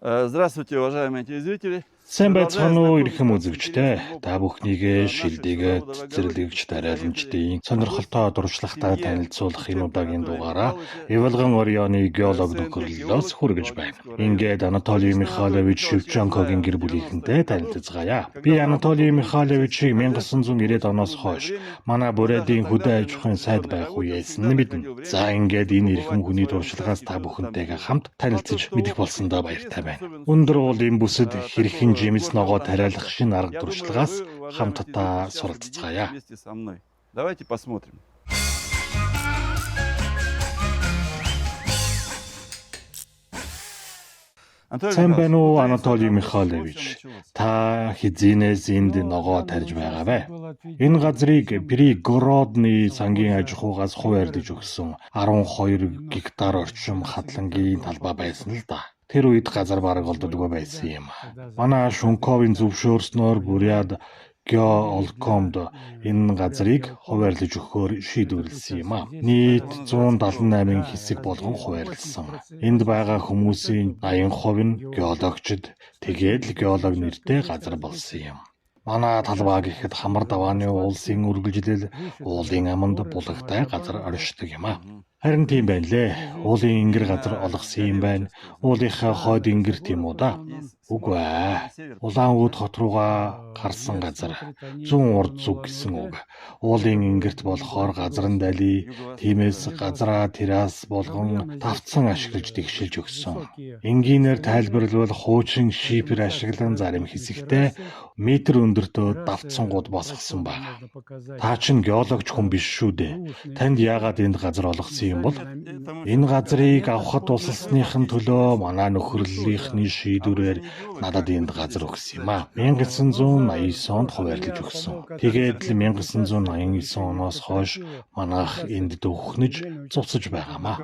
Здравствуйте, уважаемые телезрители. Сайн байцгаана уу ирхэм үзэгчдээ. Та бүхнийгээ шилдэгээд цэцэрлэгч тариаламжтын сонирхолтой дуршлагатай танилцуулах энэ удаагийн дугаараа Ивалган Орионы геолог нөхөрлөлөөс хүргэж байна. Ингээд Анатолий Михайлович Шевченкогийн гэр бүлийнхэнтэй танилцгаая. Би Анатолий Михайловичийг 1990-ад оноос хойш манай Бурайдын хөдөө аж ахуйн сайд байх үеэс нь мэднэ. За ингээд энэ ирхэм хүний дуршлагаас та бүхэнтэйгээ хамт танилцж мэдэх болсондоо баяртай байна. Өндөр уулын бүсэд хэрхэн жимс ногоо тариалах шинэ арга туршлагаас хамтдаа суралцгаая. Вместе со мной. Давайте посмотрим. Сайн байна уу Анатолий Михайлович? Та хизэнээс энд ногоо тарьж байгаа вэ? Энэ газрыг Пригородны сангийн аж ахуйгаас хуваарлаж өгсөн 12 гектар орчим хадлангийн талбай байсан л да. Тэр үед газар бараг олддоггүй байсан юм. Манай Шунковын зөвшөөрснөөр Буряд Геолкомд энэ газрыг хуваарлаж өгөхөөр шийдвэрлэсэн юм а. Нийт 178 хэсэг болгон хуваарлсан. Энд байгаа хүмүүсийн 80% нь геологчид, тэгээд л геолог нэртэй газар болсон юм. Манай талбай гэхэд хамар давааны уулсын үргэлжлэл уулын аманд булагтай газар оршдог юм а. Харин тийм байна лээ. Уулын ингэр газар олгосон юм байна. Уулынхаа хойд ингэрт юм уу да? Үгүй ээ. Улаан үүд хот руугаа гарсан газар. Зүүн урд зүг гэсэн үг. Уулын ингэрт болохоор газрын дали, тиймээс газраа террас болгон давтсан ашиглаж тэгшилж өгсөн. Энгийнээр тайлбарлавал хуучин шипер ашиглан зарим хэсэгтээ метр өндөртөө давтсан гууд босгосон байна. Та чинь геологч хүн биш шүү дээ. Танд яагаад энд газар олгосон юм бол? Энэ газрыг авахд тусалсныхын төлөө манай нөхөрлөлийнхний шийдвэрээр надад энд газар өгсөн юм а. 1989 онд хуваарлаж өгсөн. Тэгээд л 1989 оноос хойш манайх энд дөхнөж зуцаж байгаамаа.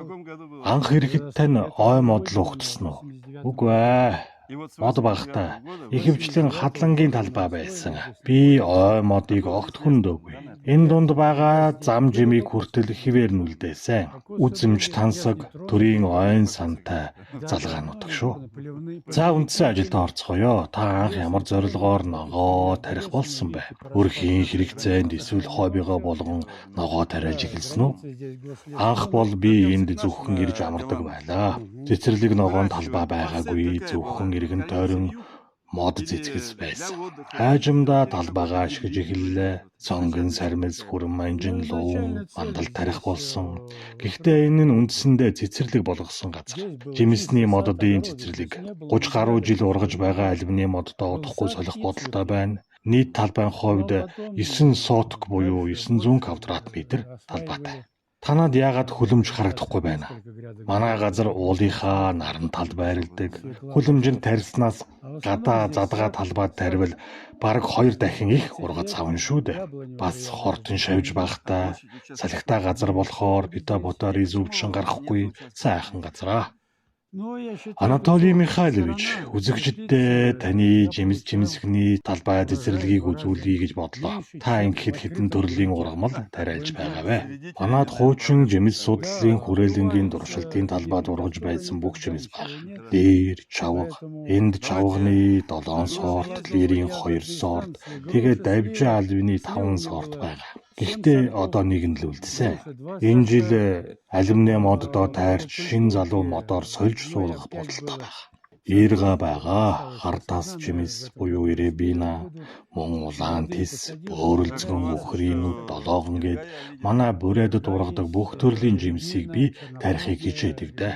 Анх ирэхэд тань ой модл угтсан уу? Үгүй ээ. Мод багтаа ихэвчлэн хадлангийн талбай байсан. Би ой модыг огт хүндөөгүй. Энэ дунд байгаа зам жимийг хүртэл хിവэр нүлдээсэн. Үзэмж тансаг, төрийн ойн сантай залгаанууд шүү. За үндсэн ажилд орцгоё. Та анх ямар зорилгоор ногоо тарих болсон бэ? Өрхийн хэрэгцээнд эсвэл хоббигоо болгон ногоо тариалж эхэлсэн үү? Анх бол би энд зөвхөн ирж амардаг байлаа. Цэцэрлэг ногоон талбай байгаагүй, зөвхөн иргэн тойрон мод цэцгэс байсан. Хайжимдаа талбайгаа ашиглаж эхэллээ. Сонгон сармис хүрэн манжин луун мандал тарих болсон. Гэхдээ энэ нь үндсэндээ цэцэрлэг болгосон газар. Жимсний мододын цэцэрлэг 30 гаруй жил ургаж байгаа албаны моддоо удахгүй солих бодолтой байна. Нийт талбайн хувьд 9 соток буюу 900 квадрат метр талбайтай. Танад яагаад хөлөмж харагдахгүй байна? Манай газар уулынхаа наран талд байрладаг. Хөлөмжөнд тарьснаас гадаа задгаа талбайд тарьвал бараг 2 дахин их ургац авна шүү дээ. Бас хортон шавж багтаа салхитай газар болохоор бита ботори зүвчин гарахгүй сайхан газараа. Анатолий Михайлович, үзэгчдээ таны жимсгний талбай цэцэрлэгийг үзүүлье гэж бодлоо. Та ингэхэд хэдэн төрлийн ургамал тариалж байгаа вэ? Манад хуучин жимс судлалын хүрээлэнгийн дуршилтын талбайд ургаж байсан бүх жимс баг. Дээр чавга, энд чавганы 7 сорт, лирийн 2 сорт, тэгээд давжин альбины 5 сорт байгаа. Гэхдээ одоо нэг нь л үлдсэн. Энэ жил алюминий моддоо тайрч шин залуу модоор сольж суулгах бодолтой байна. Ирга байгаа, хартас жимс буюу иребина, мөн улаан тис, бөөрөлцгөн өхрийнүүд долоогон гээд манай Бурайдад ургадаг бүх төрлийн жимсийг би тарихыг хичээдэг дээ.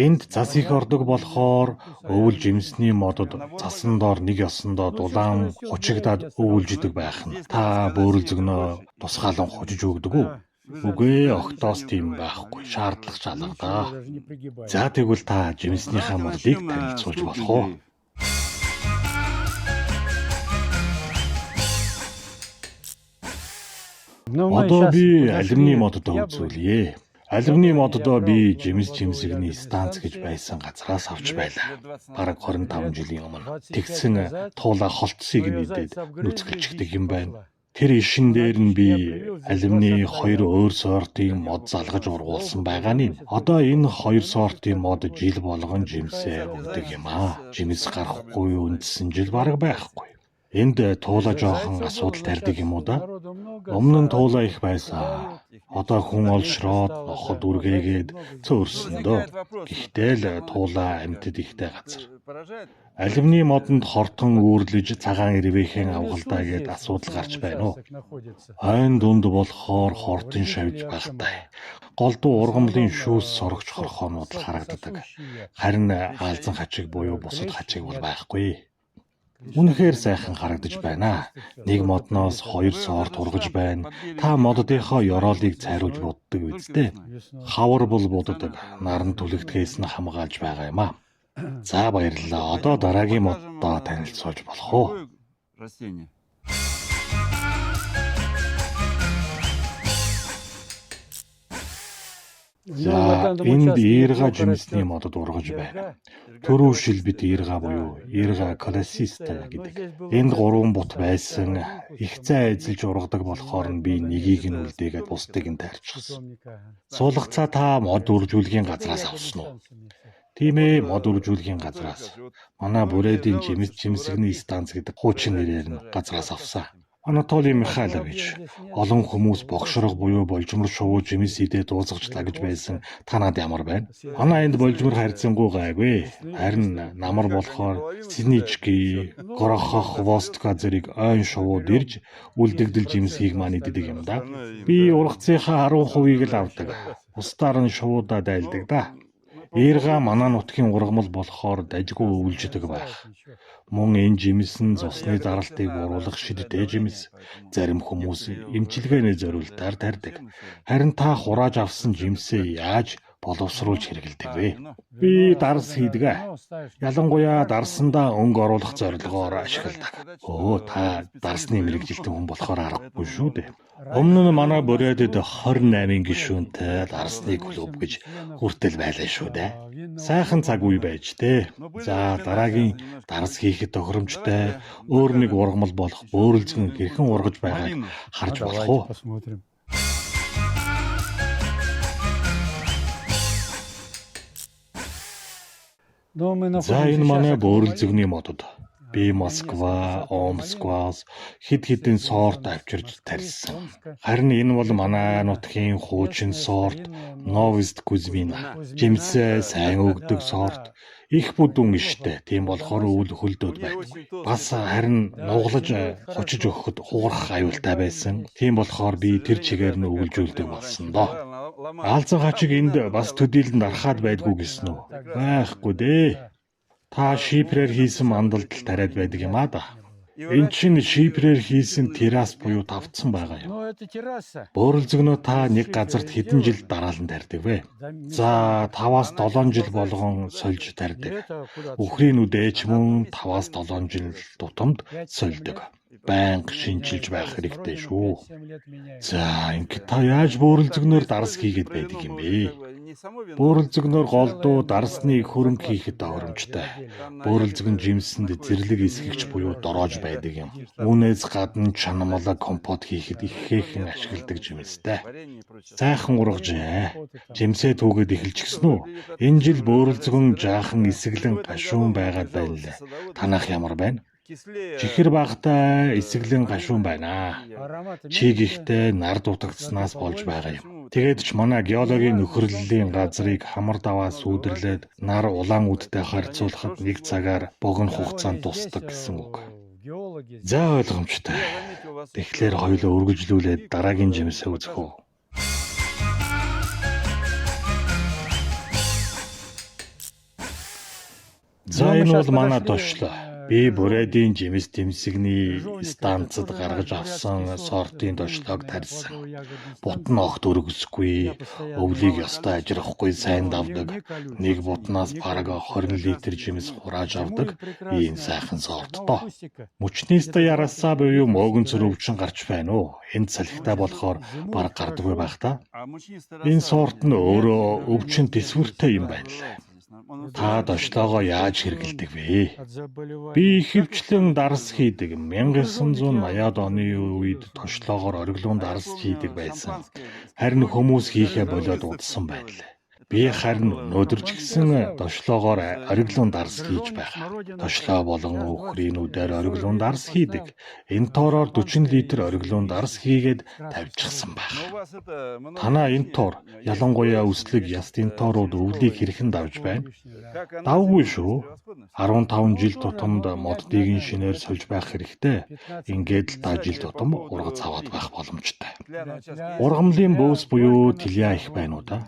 Энд цас их ордог болохоор өвөл жимсний модод цасан доор нэг ёсондоо дулаан хучигдаад өвөлждөг байх нь. Та бөөрөлцгөнөө тусгаалan хужиж өгдөг үү? Үгүй октоос тийм байхгүй. Шаардлага шалга даа. За тэгвэл та жимснийхаа модыг танилцуулж болох уу? Одоо би алюминий моддоо үзүүлье. Алюминий моддоо би жимсгний станц гэж байсан газраас авч байлаа. Бараг 25 жилийн өмнө. Тэгсэн туула холтсыг нэдээд нүцгэлждэг юм байна. Тэр ишин дээр нь би алюминий 2 өөр сортын мод залгаж ургуулсан байгаа нь одоо энэ 2 сортын мод жил болгон жимсээ өгдөг юм аа. Жимс гарахгүй үндсэн жил бараг байхгүй. Энд туула жоохон асуудал тарьдаг юм уу да? Өмнө нь туула их байсан. Одоо хүн олшроод ноход үргээгээд цөөрсөн дөө. Гэхдээ л туула амьтад ихтэй газар. Алюминий модонд хортон үүрлэж цагаан ирвэхэн авгалдаа гээд асуудал гарч байна уу? Хойн дунд болохоор хортон шавж багтай. Голдуу ургамлын шүүс сорогч хорхоонууд харагддаг. Харин аалзан хачиг буюу бусад хачиг бол байхгүй. Үнэхээр сайхан харагдаж байна. Нэг модноос 2 сорт ургаж байна. Та моддынхоо ёроолыг цайруулж буддаг үстэй. Хавар бол буддаг. Наран түлэгдэхээс нь хамгаалж байгаа юм аа. За баярлалаа. Одоо дараагийн моддоо танилцуулж болох уу? Растение. За энд ирга жимсний модод ургаж байна. Төрөв шилбэт ирга буюу ирга классиста гэдэг. Энд 3 бут байсан. Их цай эзэлж ургадаг болохоор нь би нэгийг нь үлдээгээд бусдыг нь тайрчихсан. Суулгацаа та мод үржүүлгийн газраас авсан уу? Тийм ээ, мод үржүүлгийн газраас. Манай Бурейдийн жимсэгний станц гэдэг хуучин нэрээр нь газраас авсан. Анатолий Михайлович, олон хүмүүс богшрог буюу болжмор шувуу жимс идээ дуусгачлаа гэж байсан. Танад ямар байна? Манай энд болжмор харьцангуй гайгүй. Харин намар болохоор Синички, Горохох, Востка зэрэг ойн шувууд ирж үлдэгдэл жимсийг маань иддэг юм да. Би ургацынхаа 10%-ийг л авдаг. Бусдаар нь шувуудаа дайлдаг да. Ирга манай нутгийн ургамал болохоор дажгүй өвлждөг байх. Мөн энэ жимс нь цусны даралтыг бууруулах шидтэй жимс. Зарим хүмүүс эмчилгээний зориултаар тарьдаг. Харин та хурааж авсан жимсээ яаж боловсруулж хэрэглэдэг вэ? Би дарс хийдэг. Ялангуяа дарсандаа өнгө оруулах зорилгоор ашигладаг. Өө та дарсны мэрэгжилтэн хүн болохоор аргагүй шүү дээ. Өмнө нь манай Бурейдд 28 гишүүнтэй дарсны клуб гэж хүртэл байлаа шүү дээ. Сайхан цаг үе байж тээ. За дараагийн дарс хийхэд тохиромжтой өөр нэг ургамал болох бөөрөлзгөн хэрхэн ургаж байгааг харж болох уу? За энэ манай бөөрөлзгөний модод. Би Москва, Омскваас хэд хэдэн сорт авчирч тарьсан. Харин энэ бол манай нутгийн хуучин сорт Новост Кузьмина. Жимсээ сайн өгдөг сорт. Их бүдүүн иштэй. Тийм болохоор үл хөлдөөд байдаггүй. Бас харин нуглаж хочиж өгөхөд хугарах аюултай байсан. Тийм болохоор би тэр чигээр нь өвлжүүлдэг болсон доо. Аалзан хачиг энд бас төдийлөнд арахад байдгүй гэсэн үү? Байхгүй дээ. Та шипрээр хийсэн мандалд тариад байдаг юм аа да. Энд чинь шипрээр хийсэн террас буюу тавцсан байгаа юм. Бөөрөлзгөнөө та нэг газарт хэдэн жил дараалан тарьдаг вэ? За 5-аас 7 жил болгон сольж тарьдаг. Үхрийн үдээ ч мөн 5-аас 7 жил тутамд сольдог. Байнга шинжилж байх хэрэгтэй шүү. За ингээд та яаж бөөрөлзгөнөөр дарс хийгээд байдаг юм бэ? Бөөрөлзгөнөөр голдуу дарсны хөрөнгө хийхэд тохиромжтой. Бөөрөлзгөн жимсэнд зэрлэг эсгэгч буюу дороож байдаг юм. Үүнээс гадна чанамалаа компот хийхэд ихэхэн ашигладаг жимстэй. Сайхан ургажээ. Жимсээ түүгээд эхэлчихсэн үү? Энэ жил бөөрөлзгөн жаахан эсгэлэн гашуун байгаад байна лээ. Танах ямар байна? Чихэр багтай эсгэлэн гашуун байна. Чиг ихтэй нар дутагдсанаас болж байгаа юм. Тэгээд ч манай геологийн нөхөрлөлийн газрыг хамар даваа сүйдэрлээд нар улаан үдтэй харьцуулахад 1 цагаар богино хугацаанд тусдаг гэсэн үг. За ойлгомжтой. Тэгэхээр хоёулаа үргэлжлүүлээд дараагийн жимсээ үзэх үү? За энэ бол манай тошлоо. Би Бурейдийн жимс тэмсэгний станцад гаргаж авсан сортын тошлоог тарьсан. Бутн огт өргөсгүй, өвлийг ёстой ажрахгүй сайн давдаг. Нэг бутнаас бараг 20 литр жимс хурааж авдаг. Ийм сайхан сорт тоо. Мөчнийстэ ярасаа буюу мөөгөн цөрөвчин гарч байна уу? Энд салхитай болохоор бараг гардаггүй байх та. Энэ сорт нь өөрөө өвчин төсвөртэй юм байна лээ. Та дошлоогоо яаж хэрэгэлдэг вэ? Би ихэвчлэн дарс хийдэг. 1980-ад оны үед дошлоогоор ориглон дарс хийдэг байсан. Харин хүмүүс хийхээ болоод удсан байна лээ. Би харин өнөөдөр ч гэсэн дошлоогоор ориглон дарс хийж байна. Дошлоо болон үхрийнүүдээр ориглон дарс хийдэг. Энэ тоороор 40 литр ориглон дарс хийгээд тавьчихсан байна. Танаа энэ тоор ялангуяа үслэг ястын тоорууд өвлийг хэрхэн давж байна? Давгүй шүү. 15 жил тутамд моддыг шинээр сольж байх хэрэгтэй. Ингээд л та жил тутам ургац аваад байх боломжтой. Ургамлын бөөс буюу тэлья их байна уу да?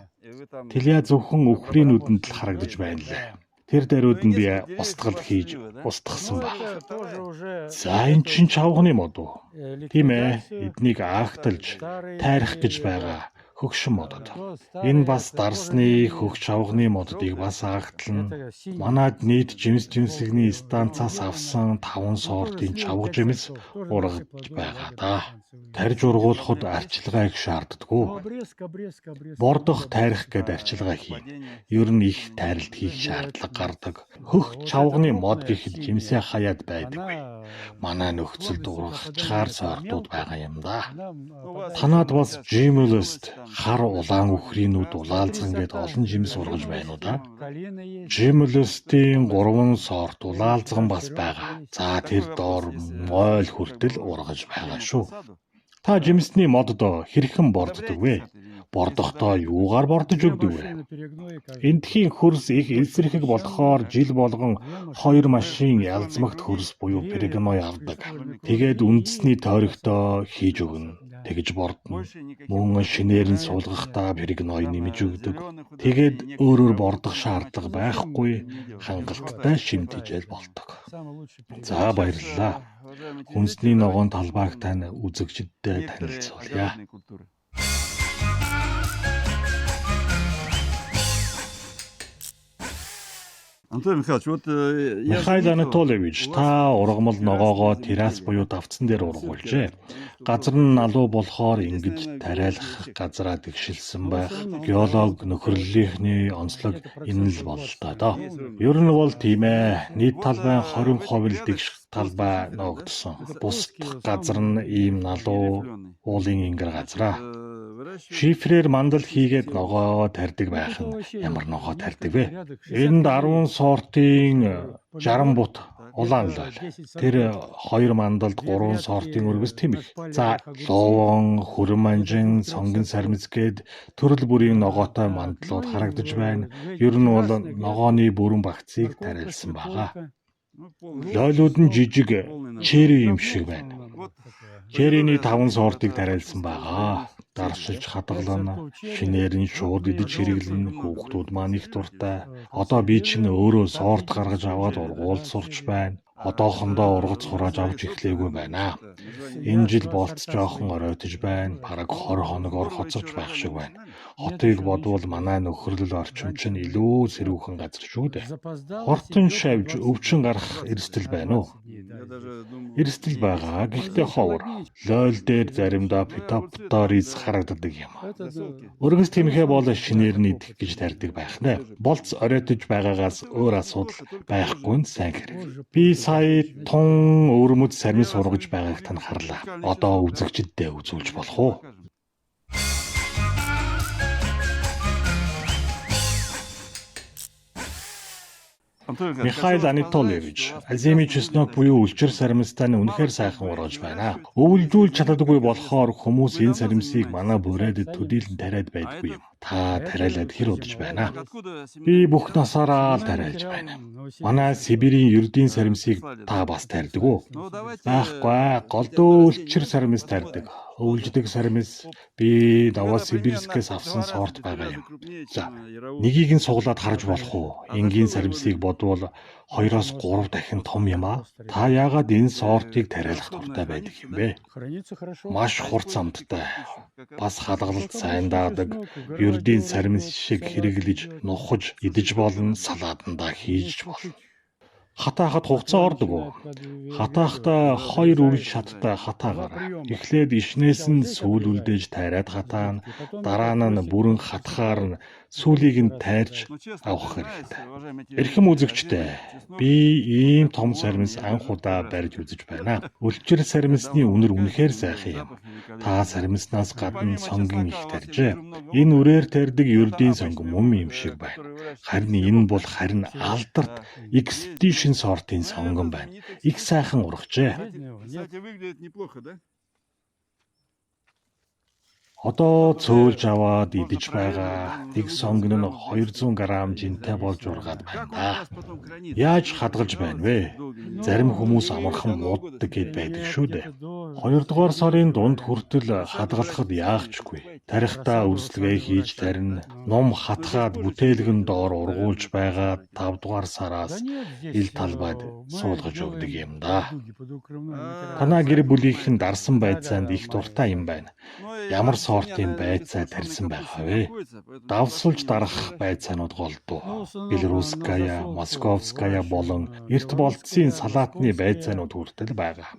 Тэлья зөвхөн үхрийн нүдэнд л харагдаж байна лээ. Тэр даруйд нь би устгал хийж устгасан байна. За энэ чинь чавганы мод уу? Тийм ээ, эднийг аахталж тайрах гэж байгаа хөгшин модод. Энэ бас дарсны хөх чавганы моддыг бас аахтлан манайд нийт жимс жимсэгний станцаас авсан 5 сортын чавга жимс ургаж байгаа да. Тарж ургуулахад арчилгаа их шаарддаггүй. Бордох тайрах гээд арчилгаа хий. Ер нь их тайралт хийх шаардлага гардаг. Хөх чавганы мод гэхэд жимсээ хаяад байдаггүй. Манай нөхцөлд ургахчаар сортууд байгаа юм да. Танад бас Jimlist хар улаан үхрийнүүд улаалзган гээд олон жимс ургаж байна уу да? Jimlist-ийн 3 сорт улаалзган бас байгаа. За тэр доор мойл хүртэл ургаж байгаа шүү. Та жимсний модод хэрхэн борддог вэ? Бордохдоо юугаар бордож өгдөг вэ? Эндхийн хөрс их эсрэг болохоор жил болгон 2 машин ялзмагт хөрс буюу перегной авдаг. Тэгээд үндэсний тойрогтоо хийж өгнө. Тэгж бордно. Мөн шинээр нь суулгахдаа перегной нэмж өгдөг. Тэгээд өөрөөр бордох шаардлага байхгүй хангалттай шимтгижэл болдог. За баярлалаа. Хүнсний ногоон талбайг тань үзэгчдэд танилцуулъя. Михаил Анатольевич, та ургамал ногоогоо террас буюу давцсан дээр ургуулжээ. Газар нь налуу болохоор ингэж тариалах газараа тэгшилсэн байх. Геолог нөхөрлөлийнхний онцлог энэ л бололтой доо. Ер нь бол тийм ээ. Нийт талбай 20% л тэгш талбай ногдсон. Бусдах газар нь ийм налуу уулын ингэр газараа. Шифрээр мандал хийгээд ногоо тарьдаг байх нь ямар ногоо тарьдаг вэ? Энд 10 сортын 60 бут улаан л байл. Тэр 2 мандалд 3 сортын үргэс тэмэх. За, ловон, хөрманжин, сонгон сармиц гээд төрөл бүрийн ногоотой мандлууд харагдаж байна. Ер нь бол ногооны бүрэн багцыг тариалсан байгаа. Лойлууд нь жижиг черри юм шиг байна. Черриний 5 сортыг тариалсан байгаа. Даршилж хадгална, шинээр нь шууд идэж хэрэглэн, хүүхдүүд маань их дуртай. Одоо би чинь өөрөө сорт гаргаж аваад ургуулж сурч байна. Одоохондоо ургац хурааж авч эхлэегүй байна. Энэ жил болц жоохон оройтож байна. Бараг 20 хоногоор хоцорч байх шиг байна. Хотыг бодвол манай нөхөрлөл орчин чинь илүү сэрүүхэн газар шүү дээ. Хортон шавж өвчин гарах эрсдэл байна уу? Эрсдэл байгаа. Гэхдээ ховор. Лойл дээр заримдаа фитофториз харагддаг юм. Өргөс тэмхээ бол шинээр нь идэх гэж тарьдаг байх нэ. Болц оройтож байгаагаас өөр асуудал байхгүй нь сайн хэрэг. Би сая тун өвөрмөд сармис ургаж байгааг тань харлаа. Одоо үзэгчдэд үзүүлж болох уу? Михаил Анатольевич, азими чеснок буюу үлчир сармистаа үнэхээр сайхан ургаж байна. Өвлжүүл чаддаггүй болохоор хүмүүс энэ сармисыг манай бүрээд төдийлөн тариад байдгүй юм. Та тариалаад хэр удаж байна? Би бүх насаараа л тариалж байна. Манай Сибирийн ердийн сармисыг та бас тарьдаг уу? Байхгүй, голдуу үлчир сармис тарьдаг. Өвлждэг сармис би Новосибирскээс авсан сорт байгаа юм. За, нэгийг нь суглаад харж болох уу? Энгийн сармисыг бодвол 2-3 дахин том юм аа. Та яагаад энэ сортыг тариалах дуртай байдаг юм бэ? Маш хурц амттай. Бас хадгалалт сайн даадаг. Ердийн сармис шиг хэрэглэж, нухаж, идэж болно, салаатандаа хийж болно. Хатаахад хугацаа ордог уу? Хатаахта 2 үрж шаттай хатаагаар. Эхлээд ишнээс нь сүүл үлдээж тайраад хатаана. Дараа нь бүрэн хатахаар нь сүүлийг нь тайрж авах хэрэгтэй. Эрхэм үзэгчтэй, би ийм том сармис анх удаа барьж үзэж байна. Өлчир сармисны үнэр үнэхээр сайхан юм. Та сармиснаас гадна сонгон их таржээ. Энэ үрээр тарьдаг ердийн сонгон мөн юм шиг байна. Харин энэ бол харин алдарт Expedition сортын сонгон байна. Их сайхан урагчээ. Кстати, выглядит неплохо, да? Одоо цөөлж аваад идэж байгаа нэг сонгон нь 200 г жинтэй болж ургаад байна. Яаж хадгалж байна вэ? Зарим хүмүүс амархан мууддаг гэд байдаг шүү дээ. 2 дугаар сарын дунд хүртэл хадгалахад яахчгүй. Тарихтаа үргэлжлэгээ хийж тарина. Ном хатгаад бүтээлгэн доор ургуулж байгаа 5 дугаар сараас ил талбайд суулгаж өгдөг юм да. Танаа гэр бүлийнхэн дарсан байцаанд их дуртай юм байна. Ямар сортын байцаа тарьсан байгаа вэ? Давсалж дарах байцаанууд голдуу. Белорусская, Московская болон эрт болцсын салаатны байцаанууд хүртэл байгаа.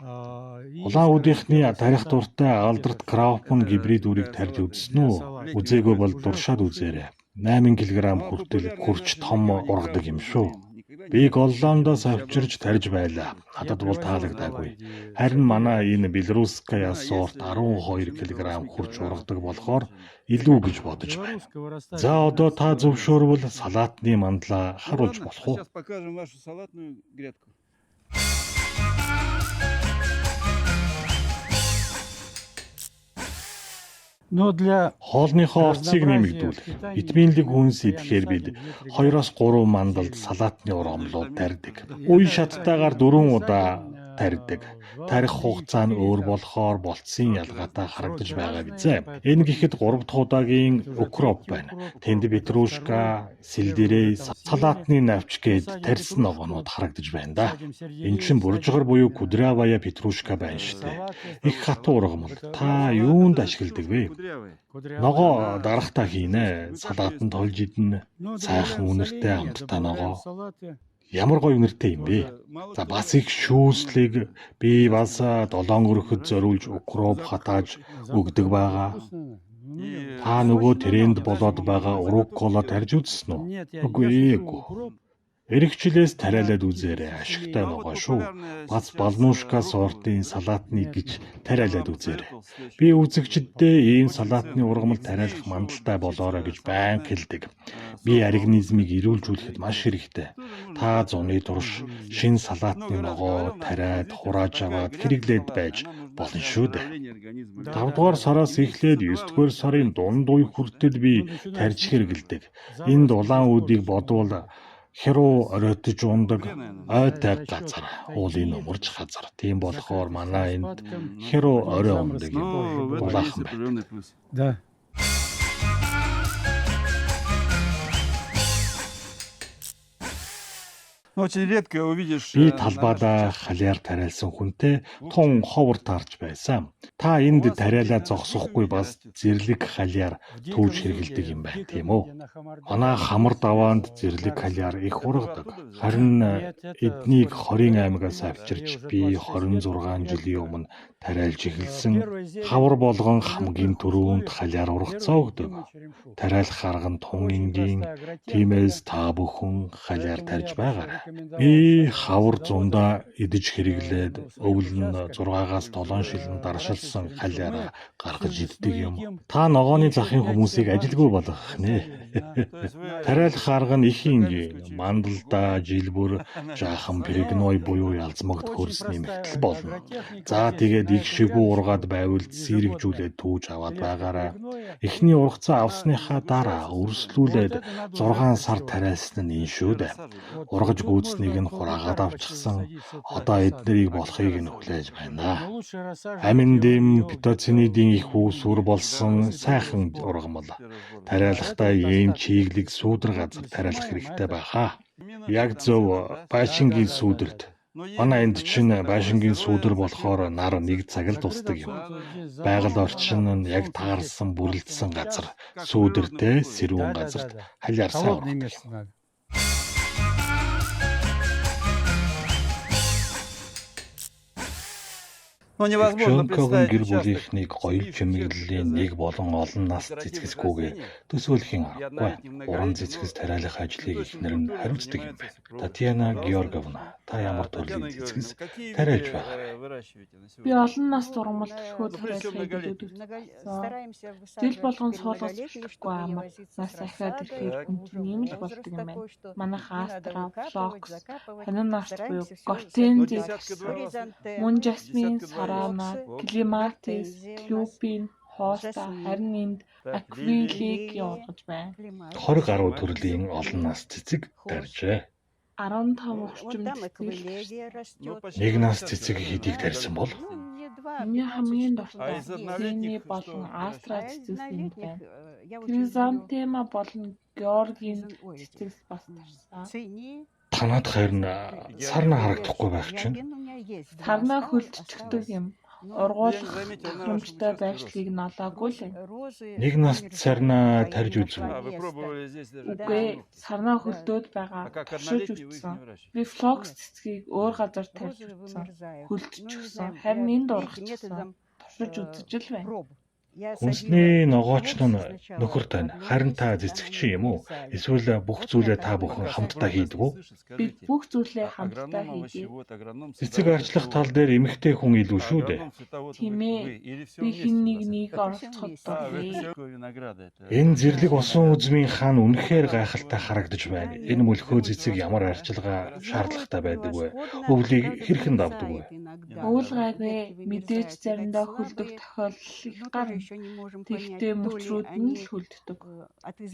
Улаан үдийнхний тарих дуртай алдарт Крауфман гибрид үрийг тарьж үзсэн үү? Үзээгүй бол дуршаад үзээрэй. 8 кг хүртэл хурч том ургадаг юм шүү. Би Голландоос авчирч тарьж байлаа. Надад бол таалагдаагүй. Харин манай энэ Белорусская сорт 12 кг хурч ургадаг болохоор илүү гэж бодож байна. За одоо та зөвшөөрвөл салаатны мандлаа харуулж болох уу? Сейчас покажем вашу салатную грядку. Хоолныхоо орцыг нэмэгдүүлэх. Витаминлэг хүнс идэхээр бид 2-3 мандалд салаатны ургамлууд тарьдаг. Үе шаттайгаар 4 удаа тарьдаг. Тарих хугацаа нь өөр болохоор болцсон ялгаатай харагдаж байгаа бизээ. Энэ гэхэд 3 дахь удаагийн укроп байна. Тэнд петрушка, сельдерей, салаатны навч гээд тарьсан ногоонууд харагдаж байна да. Энэ чинь буржгар буюу кудрявая петрушка байна штэ. Их хатуу ургамал. Та юунд ашигладаг вэ? Ногоо дарахтаа хийнэ. Салаатанд толж идэнэ. Сайхан үнэртэй амттай ногоо. Ямар гоё үнэртэй юм бэ? За бас их шүүслийг би бас 7 өрөхөд зориулж укроп хатааж өгдөг байгаа. Та нөгөө тренд болоод байгаа уруккола тарьж үзсэн үү? Үгүй ээ. Эрэгчлээс тариалаад үзээрэй. Ашигтай ногоо шүү. Бас балмушка сортын салаатныг гэж тариалаад үзээрэй. Би үзэгчдэд ийм салаатны ургамал тариалах мандалтай болоорой гэж байн хэлдэг. Би организмыг эрүүлжүүлэхэд маш хэрэгтэй. Та зуны турш шин салаатны ногоо тариад хурааж аваад хэрэглээд байж болно шүү дээ. 5 дугаар сараас эхлээд 9 дугаар сарын дунд үе хүртэл би тарьж хэрэглэдэг. Энд улаан үдийг бодвол хэрүү оройтож ундаг ойтай газар, уулын өмөрч газар. Тийм болохоор манай энд хэрүү орой ундаг юм. Дулаахан байна. Да. Очень редко увидишь. Би талбайдаа халиар тариалсан хүнтэй тун ховор таарч байсан. Та энд тариалаа зогсохгүй бас зэрлэг халиар түүж хэрэгэлдэг юм байна, тийм үү? Манай хамар даваанд зэрлэг халиар их ургадаг. Харин эднийг 20 аймагаас авчирч би 26 жилийн өмнө тариалж эхэлсэн. Хавар болгон хамгийн түрүүнд халиар ургацаа өгдөг. Тариалах арга нь тун энгийн, тиймээс та бүхэн халиар тарьж байгаарай. Би хавар зундаа идэж хэрэглээд өвөл нь 6-аас 7 шилэн даршилсан халиараа гаргаж иддэг юм. Та ногооны захын хүмүүсийг ажилгүй болгох нэ. Тариалах арга нь их энгийн, мандалда жилбүр жаахан перегной буюу ялзмагт хөрс нэмэгдэл болно. За тэгээд их шигүү ургаад байвал сэрэгжүүлээд түүж аваад байгаарай. Эхний ургацаа авсныхаа дараа өрслүүлээд 6 сар тариалсан нь энэ шүү дээ. Ургаж гүйцнийг нь хураагаад авчихсан. Одоо эднэрийг болохыг нь хүлээж байна. Амин дэм питоцинидийн их үүсвэр болсон сайхан ургамал. Тариалахдаа ийм чиглэг сүүдэр газар тариалах хэрэгтэй байхаа. Яг зөв Байшингийн сүүдэрт. Манай энд чинь Байшингийн сүүдэр болохоор нар 1 цаг л тусдаг юм. Байгаль орчин нь яг таарсан бүрлдсэн газар. Сүүдэртэй сэрүүн газарт халиар сайн ургадаг. Ну, невозможно Шөнкогийн представить гэр участок бүлийнхнийг гоё семьи в чимэглэлийн течение нэг болон олон нас ради цэцгэсгүйгээ растения төсөөлхийн и аргагүй. однолетним, Уран многолетним, цэцгэс но тариалах не ажлыг точной эхнэр нь культурой хариуцдаг юм занимается байна. супруг. Татьяна Пожалуйста. Георгиевна, та ямар Татьяна төрлийн Георгиевна, цэцгэс какие тариалж виды байгаа вэ? выращиваете на Би сегодня? олон нас турмалт хөшгөө Ну, прежде всего, тариалахыг многолетних. илүүдсэн. Стараемся Жил высаживать болгон теперь суулгаж многолетние, эхлэхгүй чтобы не амар возиться нас с ахиад рассадой. ирэхээр Так. хүн Уже чинь нэмж возраст болдог юм байна. такой, что Манайх не надо Астра, выкапывать, Флокс, закапывать. Ханинаст буюу Стараемся всё Гортензия Ну, десятка два. Хризантемы, Мөн жасмин, Десятка два сарана, флоксы, клематис, гортензия у нас, клюпин, хоста, жасмин. харин энд Так, аквилик лилия. явуулгаж байна. 20 гаруй төрлийн олон нас цэцэг тарьжээ. 15 орчим Вон там цэцэг эквилегия Ну, растет. почти Нэг нас 50 цэцэг даже. хэдийг тарьсан бол? Ну, не два, Миний 15 хамгийн штук дуртай А из есть. однолетних Зэний болон что Астра А из цэцэг энд однолетних, байна. я очень люблю Кризантема болон Георгийн ой, цэцэг бас тарьсан. цени. Танад харин сарна харагдахгүй байх чинь. Георгин у меня есть, да, Сарнаа осталось- хөлтчихдэг осталось. юм. Ну, Ургуулах Я не заметил, на тохиромжтой вашем байшлыг нь олоогүй л юм. розы Нэг наст умерли, сарнаа а я тарьж не үзв үү? нашла А, вы места. пробовали здесь даже? Үгүй сарнаа Да. хөлдөөд байгаа. А как Туршиж однолетний вы их үзсэн. не выращиваете? Би флокс цэцгийг өөр газар тарьж Розы үзсэн. вымерзают. Хөлдчихсэн. Ну, не знаю, Харин я энд третьим ургачихсан. методом, Туршиж үзэж л байна. проб. Я Хүнсний садила ногооч нь флоксы сначала нөхөр в тань. одном Харин та месте, цэцэгчин там юм уу? они вырезали. Эсвэл бүх зүйлээ та бүхэн хамтдаа хийдэг үү? Бид бүх зүйлээ А хамтдаа агроном хийдэг. овощевод, агроном Цэцэг садовод, арчлах садовод. тал дээр эмэгтэй хүн илүү шүү дээ. Агроном садовод Тийм вы- ээ. вы или всё Би вместе хин у нэг вас? нэг Это оролцоход всё А, вы дургүй. всё винограда это. Энэ зэрлэг усан үзмийн хаан үнэхээр гайхалтай харагдаж байна. Энэ мөлхөө цэцэг ямар арчилгаа шаардлагатай байдаг вэ? Өвлийг хэрхэн давдаг вэ? Өвөл гайгүй мэдээж заримдаа хөлдөх тохиолдол их гарна. Тэгтээ мөчрүүд нь л хөлддөг.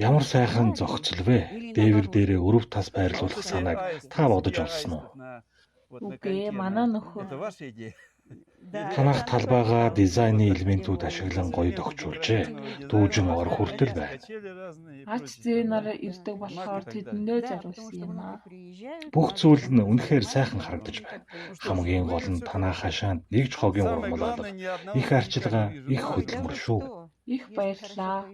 Ямар сайхан зохицол вэ? Дээвэр дээрээ өрөв тас байрлуулах санааг та бодож олсон уу? Үгүй манай нөхөр Это ваша идея? Танах талбайгаа дизайны элементүүд ашиглан гоё дохижуулжээ. Дүүжин ор хүртэл байна. ач зээнаар ирдэг болохоор тэдэндээ зориулсан юм аа. Бүх зүйл нь үнэхээр сайхан харагдаж байна. Хамгийн гол нь танаа хашаанд нэг ч хогийн ургамал алга. Их арчилгаа, их хөдөлмөр шүү. Их баярлалаа.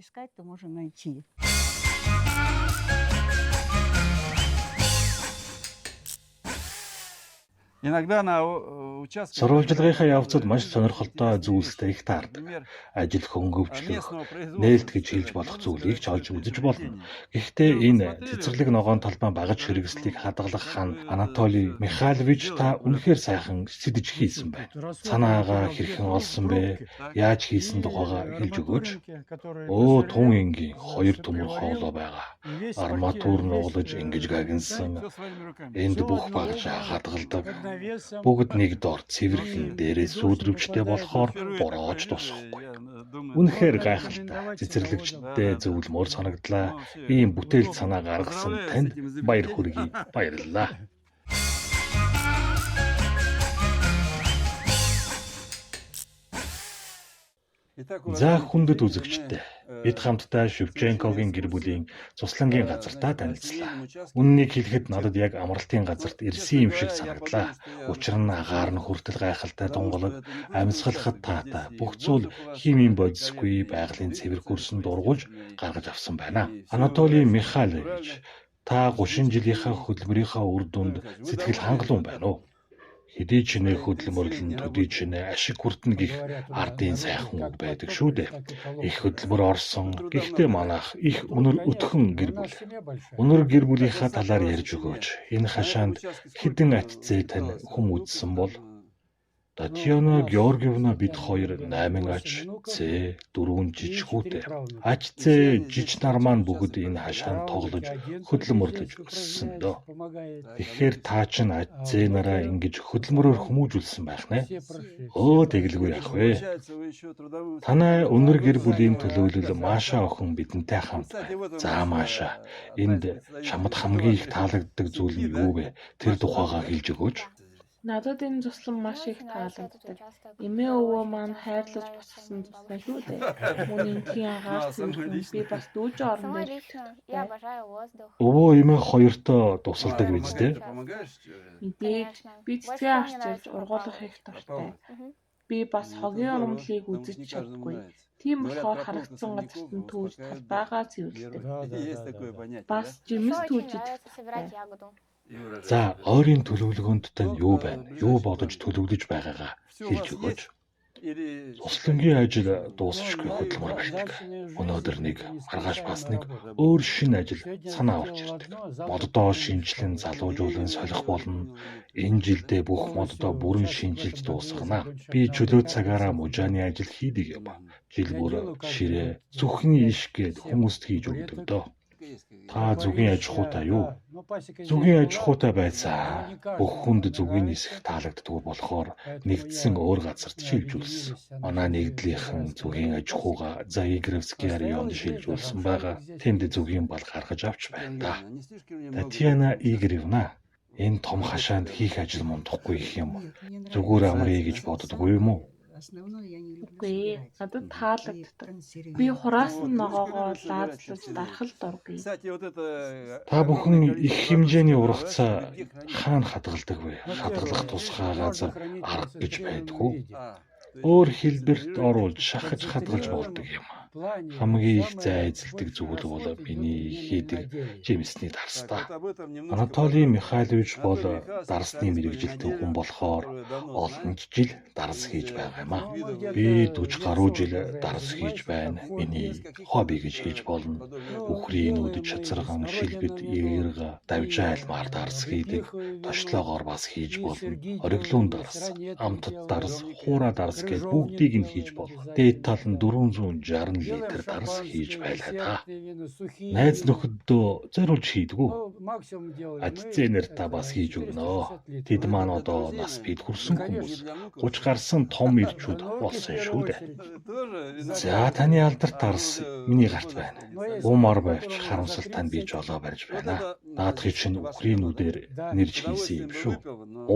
Иногда на участке Сурвалжлагынхаа явцад маш сонирхолтой зүйлстэй их таардаг. Ажил хөнгөвчлөх, нээлт гэж хэлж болох зүйлийг ч олж үзэж болно. Гэхдээ энэ цэцэрлэг ногоон талбай багаж хэрэгслийг хадгалах хаан Анатолий Михайлович та үнэхээр сайхан сэтэж хийсэн байна. Санаагаа хэрхэн олсон бэ? Яаж хийсэн тухайгаа хэлж өгөөч. Өө тун энгийн хоёр төмөр хоолой байгаа. Арматур нуулаж ингэж гагнсан. Энд бүх багаж хадгалдаг. Бүгд нэг дор цэвэрхэн дээрээ сүүдрөвчтэй болохоор бороож тусахгүй. Үнэхээр гайхалтай. Цэцэрлэгчтэй зөвлөмөр санагдлаа. Ийм бүтээл санаа гаргасан танд баяр хүргэе. Баярлалаа. За хүндэт үзэгчтэй. Бид хамтдаа Шевченкогийн гэр бүлийн цуслангийн газартаа танилцлаа. Үннийг хэлэхэд надад яг амралтын газарт ирсэн юм шиг санагдлаа. Учир нь агаар нь хүртэл гайхалтай тунгалаг, амьсгалахад таатай. Бүх зүйл химийн бодисгүй байгалийн цэвэр хөрсөн дургуулж гаргаж авсан байна. Анатолий Михайлович, та 30 жилийнхаа хөдөлмөрийнхаа үр дүнд сэтгэл хангалуун байна уу? Хэдий ч нэ хөдөлмөрлөн төдий ч нэ ашиг хүртэн гих ардын сайхан үг байдаг шүү дээ. Их хөдөлмөр орсон. Гэхдээ манайх их өнөр өтгөн гэр бүл. Өнөр гэр бүлийнхаа талаар ярьж өгөөч. Энэ хашаанд хэдэн ач зээ тань хүм үзсэн бол Татьяна Георгиевна бид хоёр 8 ач зээ 4 жижигхүүтэй. Ач зээ жиж нар маань бүгд энэ хашаанд тоглож хөдөлмөрлөж өссөн дөө. Тэгэхээр та ч ач зээ нараа ингэж хөдөлмөрөөр хүмүүжүүлсэн байх нэ. Өө тэгэлгүй яах вэ? Танай өнөр гэр бүлийн төлөөлөл Маша охин бидэнтэй хамт байна. За Маша, энд чамд хамгийн их таалагддаг зүйл нь юу вэ? Тэр тухайгаа хэлж өгөөч. Надад энэ туслан маш их таалагддаг. Эмээ өвөө маань хайрлаж босгосон туслан шүү дээ. Мөн энгийн агаар зүйлэн би бас дүүж орон дээр Я обожаю воздух. Өвөө эмээ хоёртоо тусалдаг биз дээ. мэдээж би цэцгээ арчилж ургуулах их дуртай. Би бас хогийн ургамлыг үзэж чаддаггүй. Тийм болохоор харагдсан газарт нь түүж талбайгаа цэвэрлэдэг. Бас жимс түүж Собирать ягоду. За, ойрын төлөвлөгөөнд тань юу байна? Юу бодож төлөвлөж байгаагаа хэлж өгөөч. Цуслангийн ажил дуусчихгүй хөдөлмөр байдаг. Өнөөдөр нэг маргааш бас нэг өөр шинэ ажил санаа орж ирдэг. Моддоо шинжилэн залуужуулан солих болно. Энэ жилдээ бүх моддоо бүрэн шинжилж дуусгана. Би чөлөө цагаараа мужааны ажил хийдэг юм. Жил бүр ширээ зүхний иш гээд хүмүүст хийж өгдөг дөө. Та зүгийн аж ахуйтай юу? Зүгийн аж ахуйтай байцаа. Бүх хүнд зүгийн нисэх таалагддаг болохоор нэгдсэн өөр газарт шилжүүлсэн. Манай нэгдлийнхэн зүгийн аж ахуйга Заигревский районд шилжүүлсэн байгаа. Тэнд зүгийн бал гаргаж авч байна да. Татьяна Игоревна, энэ том хашаанд хийх ажил мундахгүй их юм. Зүгээр амръя гэж боддоггүй юм уу? Үгүй, надад таалагддаг. Би хураасан ногоогоо лаазлаж дарахал дургүй. Та бүхэн их хэмжээний ургацаа хаана хадгалдаг вэ? Хадгалах тусгай газар арга гэж байдгүй. Өөр хэлбэрт оруулж шахаж хадгалж болдог юм. Хамгийн их зай эзэлдэг зүйл бол миний хийдэг жимсний дарстаа. Анатолий Михайлович бол дарсны мэрэгжилтэн хүн болохоор олон жил дарс хийж байгаа юм аа. Би 40 гаруй жил дарс хийж байна. Миний хобби гэж хэлж болно. Үхрийн нүдж чацарган шилбэд эерга давж айлмаар дарс хийдэг. Тошлоогоор бас хийж болно. Ориглон дарс, амтд дарс, хуура дарс гэж бүгдийг нь хийж болно. Дээд тал нь 460 литр дарс хийж байлаа та. Найз нөхөддөө зориулж хийдгүү. Ажцээ нэр та бас хийж өгнө. Тэд маань одоо нас бид хүрсэн хүмүүс. 30 гарсан том ирчүүд болсон шүү дээ. За таны алдарт дарс миний гарт байна. Уумар байвч харамсалтай би жолоо барьж байна. Наадхыг чинь Украинуудээр нэрж хийсэн юм шүү.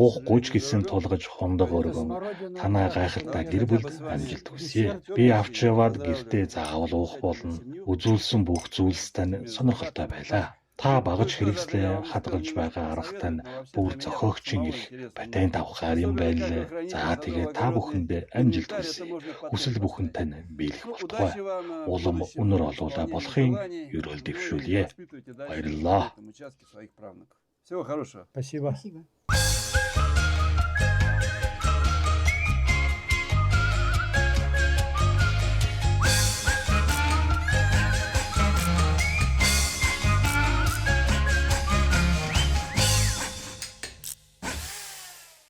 Уухгүй ч гэсэн тулгаж хондог өргөн танаа гайхалтай гэр бүлд амжилт хүсье. Би авч яваад гэртээ заавал уух болно. Үзүүлсэн бүх зүйлс тань сонирхолтой байлаа. Та багаж хэрэгслээ хадгалж байгаа арга тань бүр зохиогчийн их патент авахаар юм байлээ. За тэгээ та бүхэндээ амжилт хүсье. Хүсэл бүхэн тань биелэх болтугай. Улам өнөр олуулаа болохын ерөөл дэвшүүлье. Баярлалаа. Всего хорошего. Спасибо. Спасибо.